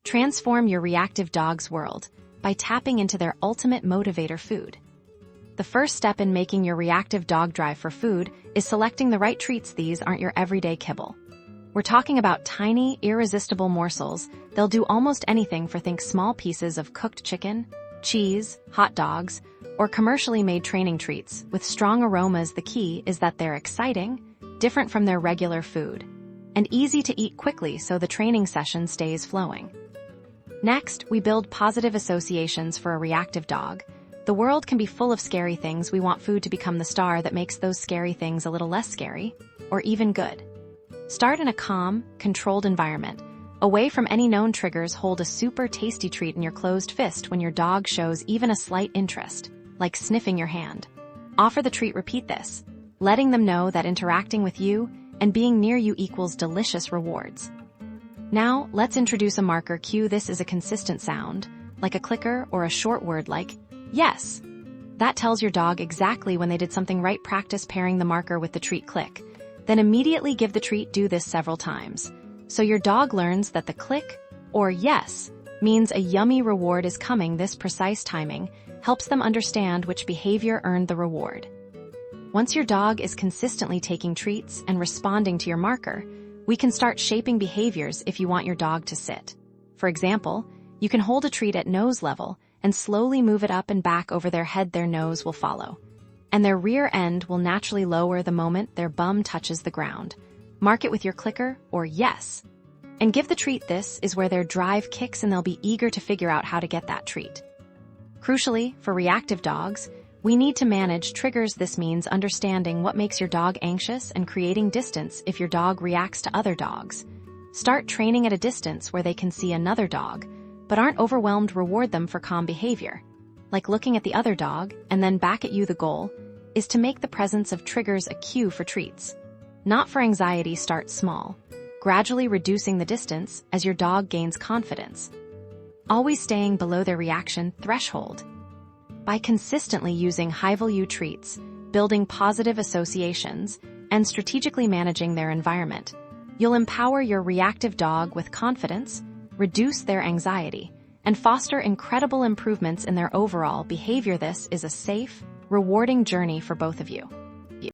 Transform your reactive dog's world by tapping into their ultimate motivator food. The first step in making your reactive dog drive for food is selecting the right treats. These aren't your everyday kibble. We're talking about tiny, irresistible morsels. They'll do almost anything for think small pieces of cooked chicken, cheese, hot dogs, or commercially made training treats with strong aromas. The key is that they're exciting, different from their regular food, and easy to eat quickly so the training session stays flowing. Next, we build positive associations for a reactive dog. The world can be full of scary things. We want food to become the star that makes those scary things a little less scary, or even good. Start in a calm, controlled environment. Away from any known triggers, hold a super tasty treat in your closed fist when your dog shows even a slight interest, like sniffing your hand. Offer the treat. Repeat this, letting them know that interacting with you and being near you equals delicious rewards. Now, let's introduce a marker cue. This is a consistent sound, like a clicker or a short word like yes. That tells your dog exactly when they did something right. Practice pairing the marker with the treat. Click. Then immediately give the treat. Do this several times, so your dog learns that the click or yes means a yummy reward is coming. This precise timing helps them understand which behavior earned the reward. Once your dog is consistently taking treats and responding to your marker, we can start shaping behaviors. If you want your dog to sit, for example, you can hold a treat at nose level and slowly move it up and back over their head. Their nose will follow, and their rear end will naturally lower the moment their bum touches the ground. Mark it with your clicker or yes, and give the treat. This is where their drive kicks and they'll be eager to figure out how to get that treat. Crucially, for reactive dogs, we need to manage triggers. This means understanding what makes your dog anxious and creating distance if your dog reacts to other dogs. Start training at a distance where they can see another dog, but aren't overwhelmed. Reward them for calm behavior, like looking at the other dog and then back at you. The goal is to make the presence of triggers a cue for treats, not for anxiety. Start small, gradually reducing the distance as your dog gains confidence, always staying below their reaction threshold. By consistently using high-value treats, building positive associations, and strategically managing their environment, you'll empower your reactive dog with confidence, reduce their anxiety, and foster incredible improvements in their overall behavior. This is a safe, rewarding journey for both of you.